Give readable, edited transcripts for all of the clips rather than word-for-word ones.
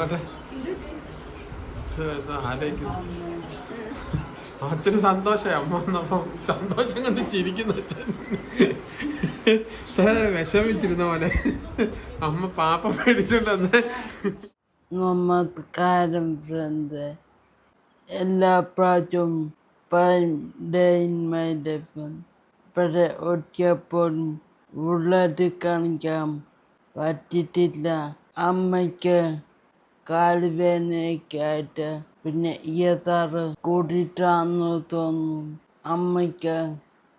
അതെ അച്ഛന് സന്തോഷമായി അമ്മ വന്നപ്പോ സന്തോഷം കണ്ട് ചിരിക്കുന്ന അച്ഛൻ വിഷമിച്ചിരുന്ന പോലെ അമ്മ പാപ്പ മേടിച്ചോണ്ട് നമസ്കാരം ഫ്രണ്ട്. എല്ലാ പ്രാവശ്യവും ഡേ ഇൻ മൈ ലൈഫ് പക്ഷെ ഒരിക്കപ്പോഴും ഉള്ളത് കാണിക്കാൻ പറ്റിയിട്ടില്ല. അമ്മയ്ക്ക് കാലുവേദനയൊക്കെ ആയിട്ട് പിന്നെ ഇയത്താറ് കൂടിയിട്ടാന്ന് തോന്നുന്നു. അമ്മയ്ക്ക്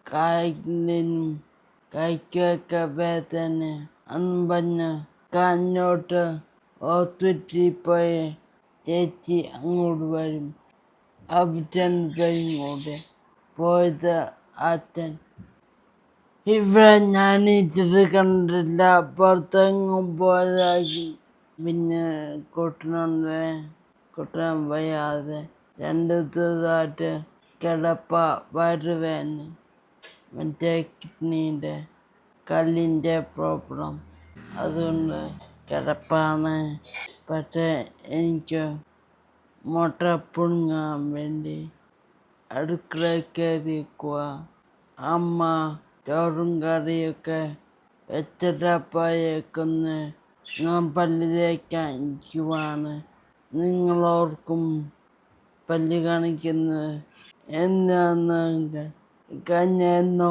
കാലിനും കൈക്കൊക്കെ വേദന അന്ന് പറഞ്ഞ് കണ്ണോട്ട് ഹോസ്പിറ്റലിൽ പോയി ചേച്ചി അങ്ങോട്ട് വരും. അച്ഛൻ കൂടെ പോയത് അച്ഛൻ ഇവിടെ ഞാൻ ഇച്ചിരി കണ്ടില്ല, പുറത്തെങ്ങും പോയതാക്കി. പിന്നെ കുട്ടൻ വയ്യാതെ 2 ദിവസമായിട്ട് കിടപ്പ, വരുവേന് മറ്റേ കിഡ്നീൻ്റെ കല്ലിൻ്റെ പ്രോബ്ലം, അതുകൊണ്ട് കിടപ്പാണ്. പക്ഷേ എനിക്ക് മുട്ട പുഴുങ്ങാൻ വേണ്ടി അടുക്കളയിൽ കയറിയിരിക്കുക. അമ്മ ചോറും കറിയൊക്കെ വെച്ചിട്ട് പോയേക്കുന്ന്. ഞാൻ പല്ല് തേക്കാൻ ഇരിക്കുവാണ്. നിങ്ങളോർക്കും പല്ല് കാണിക്കുന്നത് എന്താന്ന് കഴിഞ്ഞോ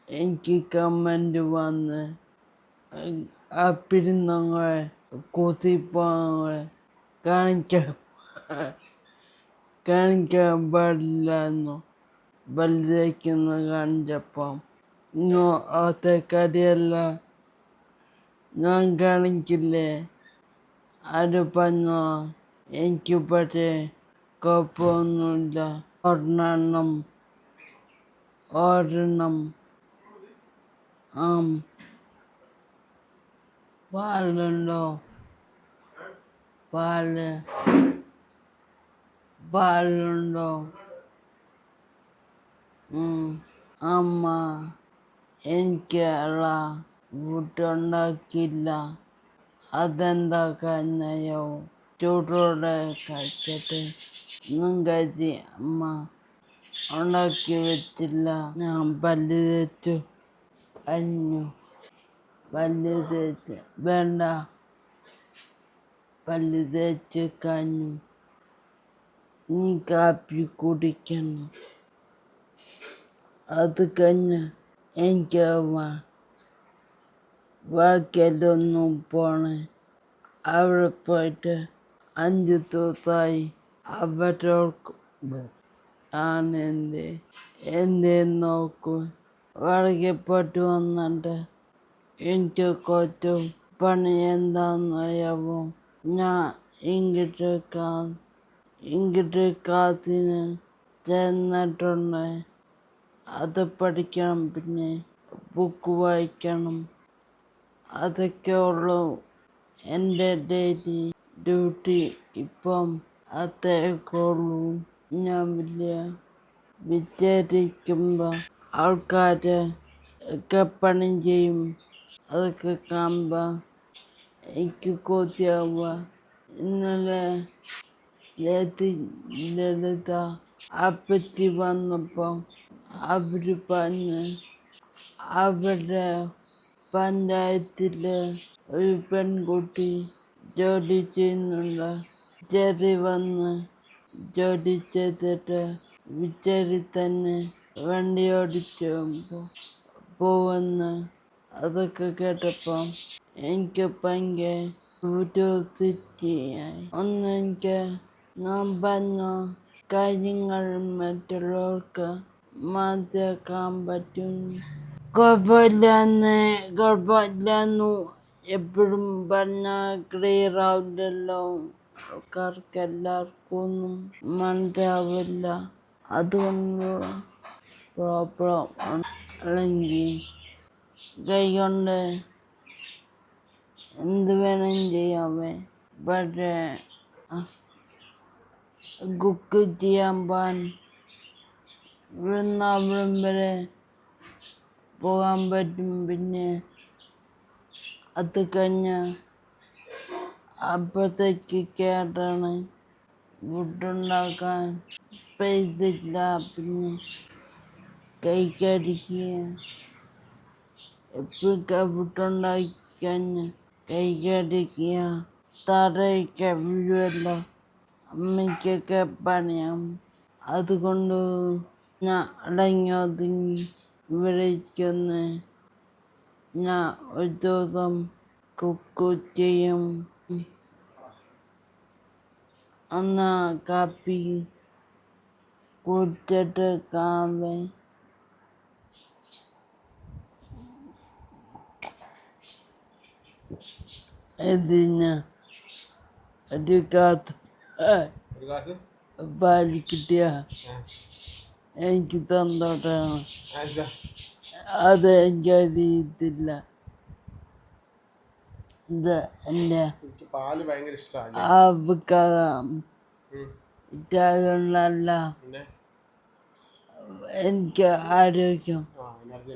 എനിക്ക് കമൻറ്റ് വന്ന് ആ പിരുന്നങ്ങളെ കൂത്തിപ്പോങ്ങളെ കാണിക്കാൻ പാടില്ലായിരുന്നു. പല്ല് തേക്കുന്ന കാണിച്ചപ്പം അത്തെ കാര്യമല്ല ഞാൻ കാണിക്കില്ലേ, അത് പറഞ്ഞോ. എനിക്ക് പക്ഷേ കുഴപ്പമൊന്നുമില്ല. ഒരെണ്ണം പാലുണ്ടോ, പാലുണ്ടോ? അമ്മ എനിക്കുള്ള ഫുഡുണ്ടാക്കിയില്ല. അതെന്താ കന്നയോ ചൂടോടെ കഴിച്ചിട്ട് ഒന്നും കഴിച്ച് അമ്മ ഉണ്ടാക്കി വെച്ചില്ല. ഞാൻ പല്ല് തേച്ചു കഴിഞ്ഞു. വേണ്ട, പല്ല് തേച്ച് കഴിഞ്ഞു. നീ കാപ്പി കുടിക്കണം. അത് കഴിഞ്ഞ് എനിക്ക് വാക്കിയതൊന്നും പോണേ. അവിടെ പോയിട്ട് 5 ദിവസമായി. അവരോർക്ക് എന്തേ നോക്കും. വടക്കപ്പോട്ട് വന്നിട്ട് എനിക്ക് കുറച്ച് പണി എന്താണെന്നറിയാമോ? ഞാൻ ഇങ്ങോട്ട് ക്ലാസ്സിന് ചെന്നിട്ടുണ്ട്. അത് പഠിക്കണം, പിന്നെ ബുക്ക് വായിക്കണം. അതൊക്കെ ഉള്ളൂ എൻ്റെ ഡെയിലി ഡ്യൂട്ടി. ഇപ്പം അത്രയൊക്കെ ഉള്ളൂ. ഞാൻ വിചാരിക്കുമ്പോൾ ആൾക്കാർ ഒക്കെ പണി ചെയ്യും. അതൊക്കെ കാണുമ്പോൾ എനിക്ക് കൊതിയാവുക. ഇന്നലെ ലളിത അപ്പച്ചി വന്നപ്പോൾ അവർ പറഞ്ഞ് അവരുടെ പഞ്ചായത്തിൽ ഒരു പെൺകുട്ടി ജോലി ചെയ്യുന്നുണ്ട്. വിചാരി വന്ന് ജോലി ചെയ്തിട്ട് വിചാരി തന്നെ വണ്ടി ഓടിച്ച് പോവെന്ന്. അതൊക്കെ കേട്ടപ്പം എനിക്ക് ഭയങ്കര ക്യൂരിയോസിറ്റിയായി. എനിക്ക് ഞാൻ പറഞ്ഞ കാര്യങ്ങൾ മറ്റുള്ളവർക്ക് മനസ്സിലാക്കാൻ പറ്റും. കുഴപ്പമില്ലാന്നു എപ്പോഴും പറഞ്ഞാൽ ക്ലിയർ ആവില്ലല്ലോ. ആൾക്കാർക്ക് എല്ലാവർക്കും ഒന്നും മനസ്സിലാവില്ല. അതുകൊണ്ട് പ്രോബ്ലം അല്ലെങ്കിൽ കൈ കൊണ്ട് എന്ത് വേണം ചെയ്യാമേ. പക്ഷേ കുക്ക് ചെയ്യാൻ ഇവിടുന്ന് വരെ പോകാൻ പറ്റും. പിന്നെ അത് കഴിഞ്ഞ് അപ്പോഴത്തേക്ക് കേട്ടാണ് ഫുഡുണ്ടാക്കാൻ പെയ്തില്ല. പിന്നെ കൈക്കടിക്കുക, എപ്പോഴൊക്കെ ഫുഡുണ്ടാക്കി കഴിഞ്ഞ് കൈക്കടിക്കുക, തറയൊക്കെ വീഴുമല്ലോ, അമ്മയ്ക്കൊക്കെ പണിയാം. അതുകൊണ്ട് ഞാൻ അടങ്ങി ഒതുങ്ങി വിളിക്കുന്നു. ഞാൻ ഒരു ദിവസം കുക്ക് ചെയ്യും. അന്നാ കാപ്പി കുടിച്ചിട്ട് കാവേ ഇതിന് ഒരു കാത്ത് പാല് കിട്ടിയ എനിക്ക് സന്തോഷമാണ്. അത് എനിക്കറിയത്തില്ല. ഇത് എൻ്റെ പാല് ഭയങ്കര ഇഷ്ടമാണ്. ഇതുകൊണ്ടല്ല എനിക്ക് ആരോഗ്യം, എനർജി,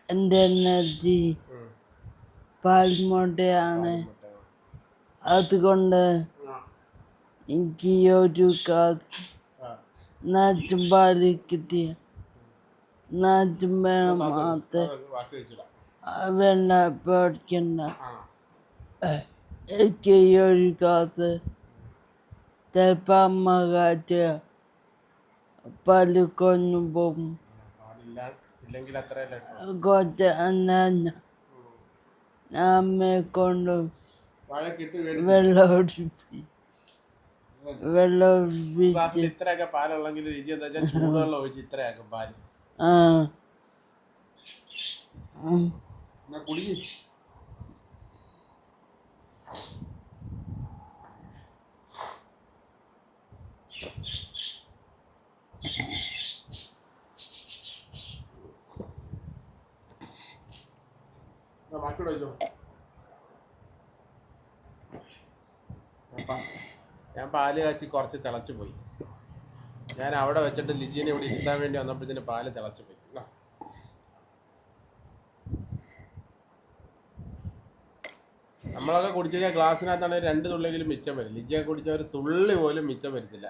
എൻ്റെ എനർജി പാൽമുട്ടയാണ്. അതുകൊണ്ട് എനിക്ക് ഒരു ഗ്ലാസ് നാച്ചും പാല് കിട്ടിയ നാച്ചും വേണം. മാത്രം വെള്ള പേടിക്കണ്ട. എനിക്ക് ഈ ഒരു ഗ്ലാസ് ചിലപ്പോൾ അമ്മ കാച്ച പാല് കൊഞ്ഞു പോകും. കുറച്ച് അന്നന്നെ അമ്മയെ കൊണ്ട് വെള്ളം ഒഴിച്ച് ഇത്രയൊക്കെ പാലുള്ളെങ്കിൽ ചൂടുവെള്ളം ഒഴിച്ച് ഇത്രയൊക്കെ പാല് കുടിക്കും. ഞാൻ പാല് കാച്ചി കുറച്ച് തിളച്ചു പോയി. ഞാൻ അവിടെ വെച്ചിട്ട് ലിജീനെ ഇവിടെ ഇരുത്താൻ വേണ്ടി വന്നപ്പോഴത്തേന് പാല് തിളച്ചു പോയി. നമ്മളൊക്കെ കുടിച്ചു കഴിഞ്ഞാൽ ഗ്ലാസ്സിനകത്താണെങ്കിൽ 2 തുള്ളിയെങ്കിലും മിച്ചം വരും. ലിജിയൊക്കെ കുടിച്ച ഒരു തുള്ളി പോലും മിച്ചം വരത്തില്ല.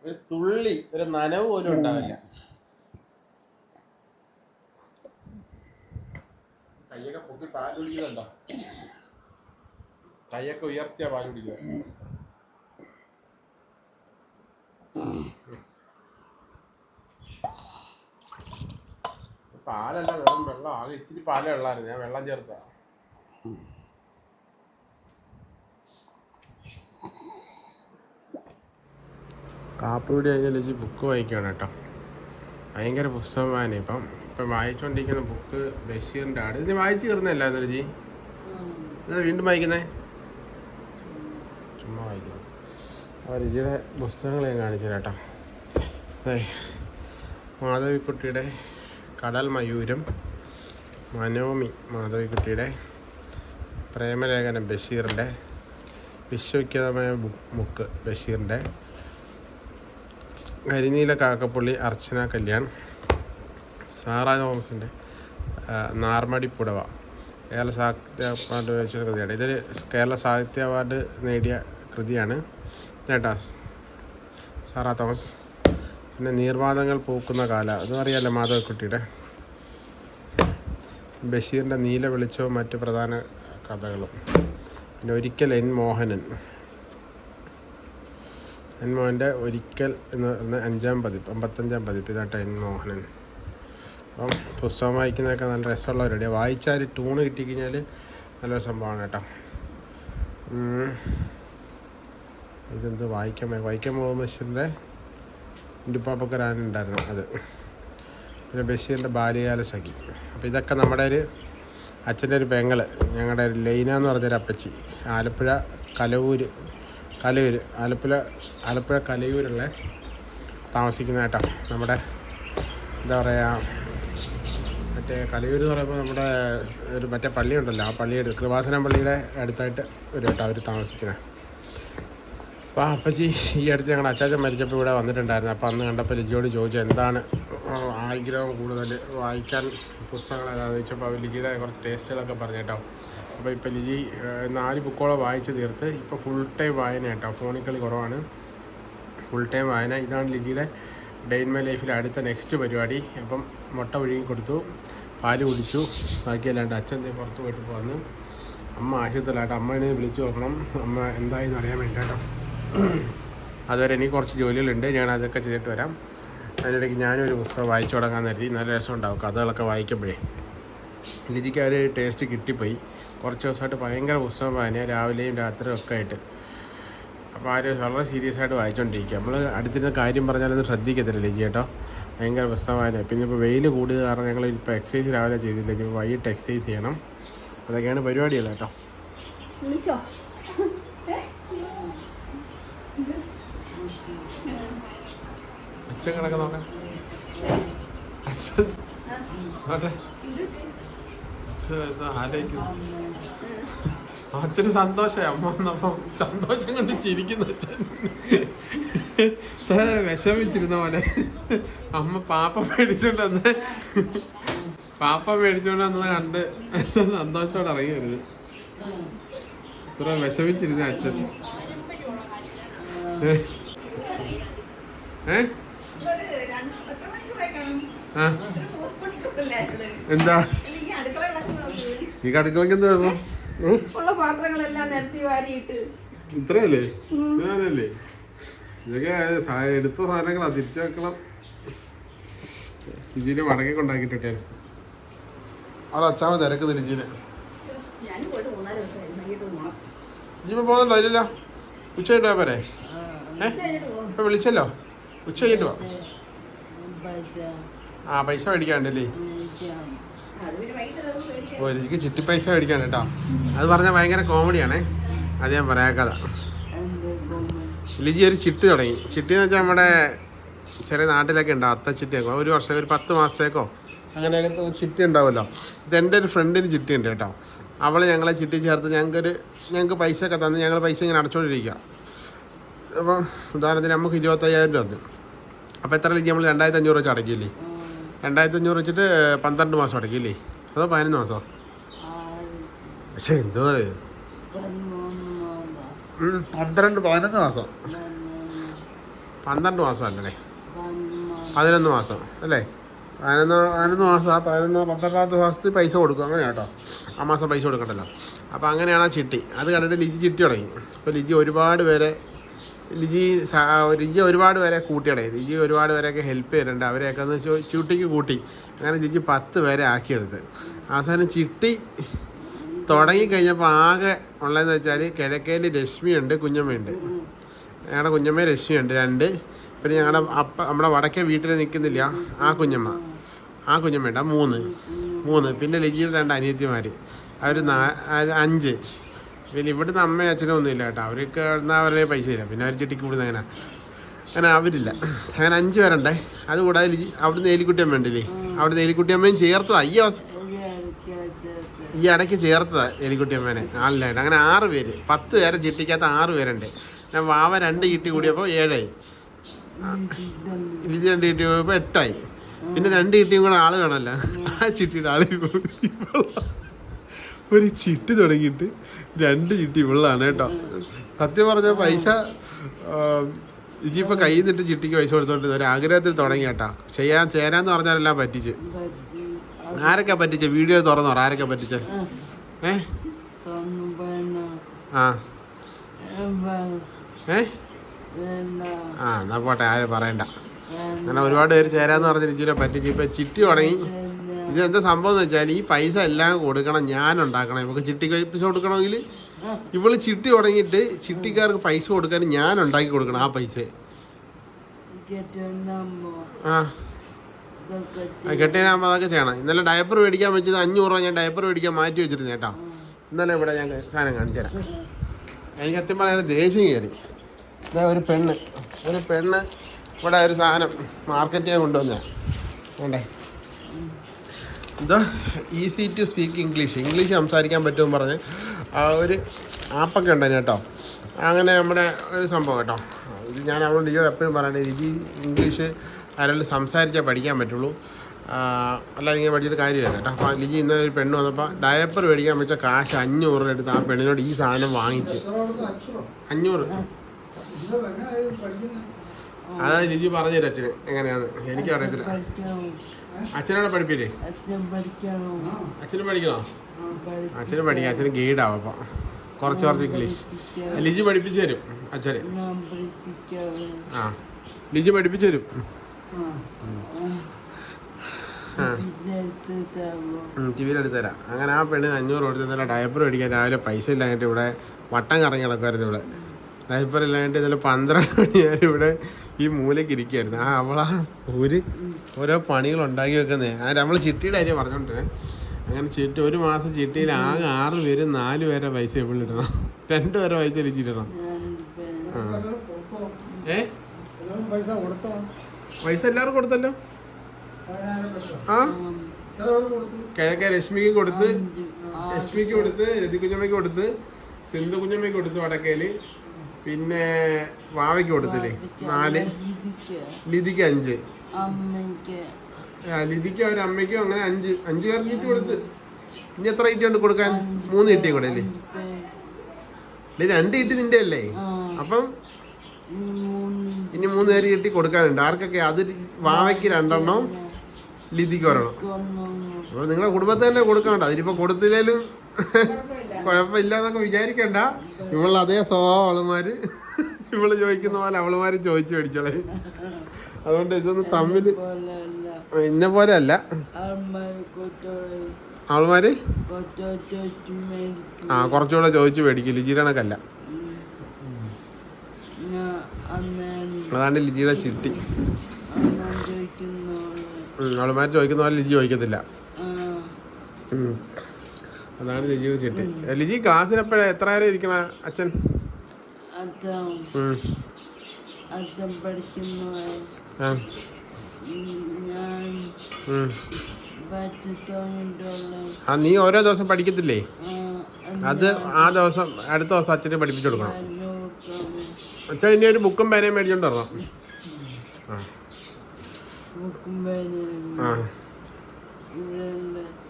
ഒരു തുള്ളി, ഒരു നനവ് പോലും ഉണ്ടാവില്ല. കയ്യൊക്കെ പൊക്കി പാല് കുടിക്കുന്നുണ്ടോ? കൈയൊക്കെ ഉയർത്തിയ പാല് കുടിക്കുക. പാലല്ല, വെറും വെള്ളം. ആകെ ഇച്ചിരി പാലേ ഉള്ളായിരുന്നു. ഞാൻ വെള്ളം ചേർത്ത. കാപ്പിയുടെ കഴിഞ്ഞ ബുക്ക് വായിക്കുകയാണ് കേട്ടോ. ഭയങ്കര പുസ്തകം വായന. ഇപ്പം വായിച്ചുകൊണ്ടിരിക്കുന്ന ബുക്ക് ബഷീറിൻ്റെ ആട്. ഇത് വായിച്ചു തീർന്നല്ലായിരുന്നു രുചി? ഇത് വീണ്ടും വായിക്കുന്നേ? ചുമ്മാ വായിക്കുന്നത്. അപ്പോൾ രുചിയുടെ പുസ്തകങ്ങൾ ഞാൻ കാണിച്ചു കേട്ടോ. അതെ, മാധവിക്കുട്ടിയുടെ കടൽ മയൂരം, മനോമി മാധവിക്കുട്ടിയുടെ പ്രേമലേഖനം ബഷീറിൻ്റെ, വിശ്വവിഖ്യാതമായ ബുക്ക് ബഷീറിൻ്റെ, കരിനീല കാക്കപ്പുള്ളി അർച്ചന കല്യാൺ, സാറാ തോമസിൻ്റെ നാർമടി പുടവ, കേരള സാഹിത്യ അവാർഡ് വെച്ചൊരു കൃതിയാണ്. ഇതൊരു കേരള സാഹിത്യ അവാർഡ് നേടിയ കൃതിയാണ് കേട്ടോ. സാറാ തോമസ്. പിന്നെ നീർവാദങ്ങൾ പൂക്കുന്ന കാല, അതും അറിയാമല്ലോ മാധവിക്കുട്ടിയുടെ. ബഷീറിൻ്റെ നീല വെളിച്ചവും മറ്റ് പ്രധാന കഥകളും. പിന്നെ ഒരിക്കൽ എൻ മോഹനൻ, എൻ മോഹൻ്റെ ഒരിക്കൽ എന്ന് പറഞ്ഞ 5-ാം പതിപ്പ്, 55-ാം പതിപ്പ്. ഇതാട്ടോ എൻ മോഹനൻ. അപ്പം പുസ്തകം വായിക്കുന്നതൊക്കെ നല്ല രസമുള്ള പരിപാടിയാണ്. വായിച്ചാൽ ടൂണ് കിട്ടിക്കഴിഞ്ഞാൽ നല്ലൊരു സംഭവമാണ് കേട്ടോ. ഇതെന്ത് വായിക്കാൻ പോകുന്ന ബഷീറിൻ്റെ ഇൻഡുപ്പാപ്പക്കരാനുണ്ടായിരുന്നു അത്. പിന്നെ ബഷീറിൻ്റെ ബാല്യകാല സഖി. അപ്പോൾ ഇതൊക്കെ നമ്മുടെ ഒരു അച്ഛൻ്റെ ഒരു പെങ്ങൾ, ഞങ്ങളുടെ ഒരു ലൈന എന്ന് പറഞ്ഞൊരു അപ്പച്ചി, ആലപ്പുഴ ആലപ്പുഴ കലയൂരുള്ള താമസിക്കുന്ന കേട്ടോ. നമ്മുടെ എന്താ പറയുക, മറ്റേ കലയൂർ എന്ന് പറയുമ്പോൾ നമ്മുടെ ഒരു മറ്റേ പള്ളിയുണ്ടല്ലോ, ആ പള്ളിയുടെ കൃപാസനം പള്ളിയുടെ അടുത്തായിട്ട് ഒരു കേട്ടോ അവർ താമസിക്കുന്നത്. അപ്പോൾ അപ്പച്ചി ഈ അടുത്ത് ഞങ്ങളുടെ അച്ചാച്ചൻ മരിച്ചപ്പോൾ ഇവിടെ വന്നിട്ടുണ്ടായിരുന്നു. അപ്പോൾ അന്ന് കണ്ടപ്പോൾ ലിജിയോട് ചോദിച്ചു എന്താണ് ആഗ്രഹം കൂടുതൽ വായിക്കാൻ പുസ്തകങ്ങൾ ഏതാണെന്ന് ചോദിച്ചപ്പോൾ അവർ ലിജിയുടെ കുറച്ച് ടേസ്റ്റുകളൊക്കെ പറഞ്ഞു കേട്ടോ. അപ്പോൾ ഇപ്പോൾ ലിജി 4 ബുക്കോളം വായിച്ച് തീർത്ത് ഇപ്പോൾ ഫുൾ ടൈം വായന കേട്ടോ. ഫോണിൽ കളി കുറവാണ്, ഫുൾ ടൈം വായന. ഇതാണ് ലിജിയുടെ ഡേ ഇൻ മൈ ലൈഫിലെ അടുത്ത നെക്സ്റ്റ് പരിപാടി. അപ്പം മുട്ട ഒഴുകി കൊടുത്തു, പാല് കുടിച്ചു, ബാക്കിയല്ലാണ്ട് അച്ഛൻ പുറത്ത് പോയിട്ട് വന്ന് അമ്മ ആശുപത്രിയിലായിട്ട് അമ്മേനെ വിളിച്ചു നോക്കണം അമ്മ എന്തായെന്ന് അറിയാൻ വേണ്ടി കേട്ടോ. അതുവരെ എനിക്ക് കുറച്ച് ജോലികളുണ്ട്, ഞാൻ അതൊക്കെ ചെയ്തിട്ട് വരാം. അതിനിടയ്ക്ക് ഞാനൊരു പുസ്തകം വായിച്ചു തുടങ്ങാൻ കരുതി. നല്ല രസം ഉണ്ടാവും കഥകളൊക്കെ വായിക്കുമ്പോഴേ. ലിജിക്ക് ആ ഒരു ടേസ്റ്റ് കിട്ടിപ്പോയി. കുറച്ച് ദിവസമായിട്ട് ഭയങ്കര പുസ്തകം വായന, രാവിലെയും രാത്രിയും ഒക്കെ ആയിട്ട്. അപ്പോൾ ആരും വളരെ സീരിയസ് ആയിട്ട് വായിച്ചുകൊണ്ടിരിക്കുക. നമ്മൾ അടുത്തിരുന്ന കാര്യം പറഞ്ഞാലൊന്നും ശ്രദ്ധിക്കത്തില്ല ലിജി കേട്ടോ. ഭയങ്കര പുസ്തകം വായന. പിന്നെ ഇപ്പോൾ വെയിൽ കൂടിയത് കാരണം ഞങ്ങൾ ഇപ്പോൾ എക്സസൈസ് രാവിലെ ചെയ്തില്ല, ഇപ്പോൾ വൈകിട്ട് എക്സസൈസ് ചെയ്യണം. അതൊക്കെയാണ് പരിപാടികൾ കേട്ടോ. അച്ഛൻ കിടക്ക നോക്കാം. ആലോചിക്കുന്നു. അച്ഛന് സന്തോഷമായി അമ്മ വന്നപ്പം സന്തോഷം കൊണ്ട് ചിരിക്കുന്നു അച്ഛൻ. വിഷമിച്ചിരുന്ന പോലെ അമ്മ പാപ്പ മേടിച്ചോണ്ട് വന്ന് കണ്ട് സന്തോഷത്തോടെ ഇറങ്ങി വരുന്നത്. ഇത്ര വിഷമിച്ചിരുന്ന അച്ഛൻ. എന്താ ഈ കടുക്കളക്ക് എന്താ വേണം? ഇത്രയല്ലേ ഞാനല്ലേ ഇതൊക്കെ എടുത്ത സാധനങ്ങളാ തിരിച്ചു വെക്കണം. ലിജിനെ മടക്കി കൊണ്ടാക്കിട്ടെ അവിടെ അച്ഛാമ തിരക്കുന്നില്ല ലിജിനെ. ഇനിയിപ്പോ പോകുന്നുണ്ടോ? ഇല്ലല്ലോ, ഉച്ച കഴിഞ്ഞിട്ട് പോയാ പോരെ? ഇപ്പൊ വിളിച്ചല്ലോ, ഉച്ച കഴിഞ്ഞിട്ട് പോ. ആ പൈസ മേടിക്കാണ്ടല്ലേ? ഓ ലിജിക്ക് ചിട്ടി പൈസ മേടിക്കാണ്ട് കേട്ടോ. അത് പറഞ്ഞാൽ ഭയങ്കര കോമഡിയാണേ, അത് ഞാൻ പറയാക്കാതെ. ലിജി ഒരു ചിട്ടി തുടങ്ങി. ചിട്ടി എന്ന് വെച്ചാൽ നമ്മുടെ ചെറിയ നാട്ടിലൊക്കെ ഉണ്ടാവും, അത്തച്ചിട്ടിയൊക്കെ. ഒരു വർഷം ഒരു 10 മാസത്തേക്കോ അങ്ങനെ ചിട്ടി ഉണ്ടാവുമല്ലോ. ഇതെൻ്റെ ഒരു ഫ്രണ്ടിന് ചിട്ടി ഉണ്ട് കേട്ടോ. അവൾ ഞങ്ങളെ ചിട്ടി ചേർത്ത് ഞങ്ങൾക്ക് പൈസ ഒക്കെ തന്ന് ഞങ്ങൾ പൈസ ഇങ്ങനെ അടച്ചുകൊണ്ടിരിക്കുക. അപ്പം ഉദാഹരണത്തിന് നമുക്ക് 25,000 രൂപ തന്നു. അപ്പോൾ എത്ര ലിജി നമ്മൾ 2,500 വെച്ച് അടയ്ക്കില്ലേ? 2,500 വെച്ചിട്ട് 12 മാസം അടയ്ക്കില്ലേ? അതോ 11 മാസമോ? പക്ഷേ എന്തോ 11 മാസം 12 മാസം അല്ലേ? 11 മാസം അല്ലേ? 11 മാസം. ആ 12ാമത്തെ മാസത്തിൽ പൈസ കൊടുക്കും, അങ്ങനെ കേട്ടോ. ആ മാസം പൈസ കൊടുക്കണ്ടല്ലോ. അപ്പോൾ അങ്ങനെയാണ് ആ ചിട്ടി. അത് കണ്ടിട്ട് ലിജി ചിട്ടി തുടങ്ങി. അപ്പോൾ ലിജി ഒരുപാട് പേരെ കൂട്ടിയിടങ്ങി. ലിജി ഒരുപാട് പേരെയൊക്കെ ഹെൽപ്പ് ചെയ്തിട്ടുണ്ട്. അവരെയൊക്കെ ഒന്ന് ചിട്ടിക്ക് കൂട്ടി. അങ്ങനെ ലിജി 10 പേരെ ആക്കിയെടുത്ത് അവസാനം ചിട്ടി തുടങ്ങിക്കഴിഞ്ഞപ്പോൾ ആകെ ഉള്ളതെന്ന് വെച്ചാൽ കിഴക്കേൽ ലക്ഷ്മിയുണ്ട്, കുഞ്ഞമ്മയുണ്ട്. ഞങ്ങളുടെ കുഞ്ഞമ്മ ലക്ഷ്മിയുണ്ട് 2. പിന്നെ ഞങ്ങളുടെ നമ്മുടെ വടക്കേ വീട്ടിൽ നിൽക്കുന്നില്ല ആ കുഞ്ഞമ്മയുണ്ട് 3. പിന്നെ ലിജിയുടെ 2 അനിയത്തിമാർ, അവർ 5. പിന്നെ ഇവിടുന്ന് അമ്മയും അച്ഛനും ഒന്നുമില്ല കേട്ടോ. അവർക്ക് അവരുടെ പൈസ ഇല്ല. പിന്നെ അവർ ചിട്ടിക്ക് കൂടുന്ന അങ്ങനെ അവരില്ല. അങ്ങനെ 5 പേരുണ്ടേ. അതുകൂടാതെ ലിജി അവിടുന്ന് എലിക്കുട്ടിയമ്മ ഉണ്ടല്ലേ, അവിടുന്ന് എലിക്കുട്ടിയമ്മയും ചേർത്തതാ ഈ ഇടയ്ക്ക് ചേർത്തതാ എലിക്കുട്ടിയമ്മേനെ ആളിലായിട്ട്. അങ്ങനെ 6 പേര്, 10 പേരെ ചിട്ടിക്കകത്ത് 6 പേരുണ്ട്. ഞാൻ വാവ 2 ചിട്ടി കൂടിയപ്പോൾ 7 ആയി. ലിജി 2 ചിട്ടി കൂടിയപ്പോൾ 8 ആയി. പിന്നെ 2 ചിട്ടിയും കൂടെ ആള് കാണല്ലോ. ആ ചിട്ടിയുടെ ആള് ഒരു ചിട്ടി തുടങ്ങിയിട്ട് 2 ചിട്ടി ഇവളാണ് കേട്ടോ. സത്യം പറഞ്ഞ പൈസ ഇജിപ്പോൾ കയ്യിൽ നിന്നിട്ട് ചിട്ടിക്ക് പൈസ കൊടുത്തോണ്ട് ഒരു ആഗ്രഹത്തിൽ തുടങ്ങി കേട്ടോ. ചേരാന്ന് പറഞ്ഞാലെല്ലാം പറ്റിച്ച്. ആരൊക്കെ പറ്റിച്ച? വീഡിയോ തുറന്നു പറ, ആരൊക്കെ പറ്റിച്ചേ? എന്നാ പോട്ടെ, ആരും പറയണ്ട. അങ്ങനെ ഒരുപാട് പേര് ചേരാന്ന് പറഞ്ഞ് ലിജിനെ പറ്റിച്ച് ഇപ്പം ചിട്ടി തുടങ്ങി. ഇതെന്താ സംഭവം എന്ന് വെച്ചാൽ ഈ പൈസ എല്ലാം കൊടുക്കണം, ഞാൻ ഉണ്ടാക്കണം. നമുക്ക് ചിട്ടിക്ക് പൈസ കൊടുക്കണമെങ്കിൽ ഇവള് ചിട്ടി തുടങ്ങിയിട്ട് ചിട്ടിക്കാർക്ക് പൈസ കൊടുക്കാൻ ഞാൻ ഉണ്ടാക്കി കൊടുക്കണം ആ പൈസ. കെട്ടിനാകുമ്പോൾ അതൊക്കെ ചെയ്യണം. ഇന്നലെ ഡയപ്പർ മേടിക്കാൻ വെച്ചത് 500 രൂപ ഞാൻ ഡയപ്പർ മേടിക്കാൻ മാറ്റി വെച്ചിരുന്നു കേട്ടോ. ഇന്നലെ ഇവിടെ ഞാൻ സാധനം കാണിച്ചു തരാം. എനിക്ക് സത്യം പറയാൻ ദേഷ്യം കയറി. ഒരു പെണ്ണ് ഇവിടെ ഒരു സാധനം മാർക്കറ്റിൽ കൊണ്ടുവന്നതാണ്. വേണ്ടേ എന്താ ഈസി ടു സ്പീക്ക് ഇംഗ്ലീഷ് സംസാരിക്കാൻ പറ്റുമെന്ന് പറഞ്ഞ് ആ ഒരു ആപ്പൊക്കെ ഉണ്ടായിരുന്നു കേട്ടോ. അങ്ങനെ നമ്മുടെ ഒരു സംഭവം കേട്ടോ. ഇത് ഞാൻ അവളോട് ലിജിയോട് എപ്പോഴും പറയണേ, ലിജി ഇംഗ്ലീഷ് ആരെങ്കിലും സംസാരിച്ചാൽ പഠിക്കാൻ പറ്റുള്ളൂ, അല്ലാതെ ഇങ്ങനെ പഠിച്ചിട്ട് കാര്യമില്ല കേട്ടോ. അപ്പോൾ ലിജി ഇന്നലെ ഒരു പെണ്ണ് വന്നപ്പോൾ ഡയപ്പർ മേടിക്കാൻ വെച്ച കാശ് 500 എടുത്ത് ആ പെണ്ണിനോട് ഈ സാധനം വാങ്ങിച്ച് 500. അതാണ് ലിജി പറഞ്ഞുതരും അച്ഛന് എങ്ങനെയാന്ന്. എനിക്കും അറിയത്തില്ല. അച്ഛനോടെ പഠിപ്പില്ലേ? അച്ഛന് പഠിക്കണോ? അച്ഛന് പഠിക്കാം. അച്ഛന് ഗൈഡാവും. അപ്പം കുറച്ച് ഇംഗ്ലീഷ് ലിജി പഠിപ്പിച്ചു തരും അച്ഛന്. ആ ലിജി പഠിപ്പിച്ചു തരും. ടി വിയിലെടുത്ത് തരാം. അങ്ങനെ ആ പെണ്ണിന് 500 കൊടുത്ത് ഡയപ്പർ മേടിക്കാൻ രാവിലെ പൈസ ഇല്ലാഞ്ഞിട്ട് ഇവിടെ വട്ടം കറങ്ങി കിടക്കുമായിരുന്നു. ഇവിടെ ഡയപ്പർ ഇല്ലാഞ്ഞിട്ട് ഇന്നലെ 12 മണി വരെ ഇവിടെ ഈ മൂലയ്ക്ക് ഇരിക്കുകയായിരുന്നു. അവളാ ഓരോ പണികൾ ഉണ്ടാക്കി വെക്കുന്നത്. നമ്മൾ ചിട്ടിയുടെ കാര്യം പറഞ്ഞോണ്ടിരുന്നേ. അങ്ങനെ ചിട്ടി 1 മാസം ചിട്ടിയിൽ ആകെ 6 പേര് 4 പേരെ പൈസ എവിടെ ഇടണം, 2 പേരെ പൈസ ഇരിച്ചിടണം. പൈസ എല്ലാവർക്കും കൊടുത്തല്ലോ. ആ കിഴക്കെ രശ്മിക്ക് കൊടുത്ത്, രതികുഞ്ഞമ്മയ്ക്ക് കൊടുത്ത്, സിന്ധു കുഞ്ഞമ്മയ്ക്ക് കൊടുത്ത് വടക്കേല്, പിന്നെ വാവയ്ക്ക് കൊടുത്തില്ലേ 4, ലിതിക്ക് 5, ലിതിക്ക് ഒരു അമ്മയ്ക്കും അങ്ങനെ 5 പേർക്ക് ഇട്ട് കൊടുത്ത്. ഇനി എത്ര ഇറ്റ് ഉണ്ട് കൊടുക്കാൻ? 3 ഇട്ടിയും കൂടെ അല്ലേ? 2 ഇട്ട് നിന്റെ അല്ലേ? അപ്പം ഇനി 3 പേര് കിട്ടി കൊടുക്കാനുണ്ട്. ആർക്കൊക്കെ? അത് വാവയ്ക്ക് 2 എണ്ണം, ലിതിക്ക് 1 എണ്ണം. അപ്പോൾ നിങ്ങളുടെ കുടുംബത്തിൽ തന്നെ കൊടുക്കണ്ട. അതിനിപ്പോൾ കൊടുത്തില്ലേലും കുഴപ്പമില്ലാന്നൊക്കെ വിചാരിക്കണ്ട. ഇവളുടെ അതേ സ്വഭാവം അവളുമാര് ഇവള് ചോദിക്കുന്ന പോലെ അവളുമാര് ചോദിച്ചു മേടിച്ചോളെ. അതുകൊണ്ട് ഇതൊന്നും തമ്മിൽ ഇന്ന പോലെ അല്ല. അവളുമാര് കുറച്ചുകൂടെ ചോദിച്ചു മേടിക്കും. ലിജിയുടെ കണക്കല്ല. അതാണ് ലിജിയുടെ ചിട്ടി. അവളുമാര് ചോദിക്കുന്ന പോലെ ലിജി ചോദിക്കത്തില്ല. അതാണ് ലിജിയുടെ ചിട്ടി. ലിജി ക്ലാസ്സിലെപ്പോഴാ എത്ര നേരം ഇരിക്കണ അച്ഛൻ? നീ ഓരോ ദിവസം പഠിക്കത്തില്ലേ? അത് ആ ദിവസം അടുത്ത ദിവസം അച്ഛനെ പഠിപ്പിച്ചു കൊടുക്കണം. അച്ഛൻ ഇനി ഒരു ബുക്കും പേനയും മേടിച്ചോണ്ട് വരണം.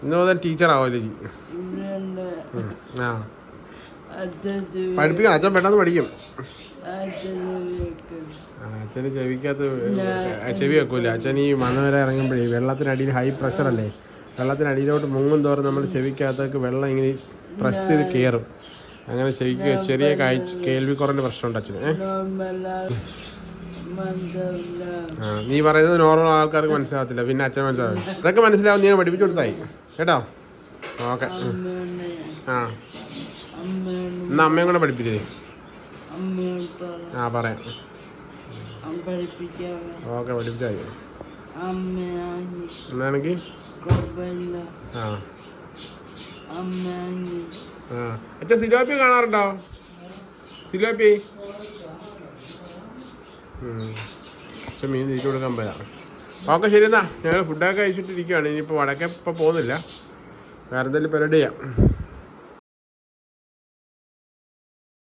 ഇന്ന് മുതൽ ടീച്ചറാവോ ലിജി? ആ പഠിപ്പിക്കണം. അച്ഛൻ പെട്ടെന്ന് പഠിക്കും. അച്ഛന് ചെവി വെക്കൂല. അച്ഛൻ ഈ മണ്ണ് വരെ ഇറങ്ങുമ്പോഴേ വെള്ളത്തിനടിയിൽ ഹൈ പ്രഷറല്ലേ, വെള്ളത്തിനടിയിലോട്ട് മുങ്ങും തോറും നമ്മൾ ചെവിക്കകത്തേക്ക് വെള്ളം ഇങ്ങനെ പ്രസ് ചെയ്ത് കയറും. അങ്ങനെ ചെവിക്ക് ചെറിയ കേൾവിക്കുറൻ്റെ പ്രശ്നമുണ്ട് അച്ഛന്. നീ പറയുന്നത് നോർമൽ ആൾക്കാർക്ക് മനസ്സിലാകത്തില്ല, പിന്നെ അച്ഛൻ മനസ്സിലാവും. അതൊക്കെ മനസ്സിലാവും. നീ പഠിപ്പിച്ചു കൊടുത്തായി കേട്ടോ. ഓക്കെ. ആ എന്നാ അമ്മയും കൂടെ പഠിപ്പിച്ചേ. ആ പറയാം. ഓക്കെ പഠിപ്പിച്ചാൽ എന്നാണെങ്കിൽ. ആ അച്ഛൻ സിലോപ്പി കാണാറുണ്ടോ? സിലോപ്പി മീൻ തിരിച്ചു കൊടുക്കാൻ പോയാ. ഓക്കെ ശരി. എന്നാ ഞങ്ങൾ ഫുഡൊക്കെ കഴിച്ചിട്ടിരിക്കുകയാണ്. ഇനിയിപ്പോൾ വടക്കേ ഇപ്പോൾ പോകുന്നില്ല, വേറെ എന്തെങ്കിലും പരിപാടി ചെയ്യാം.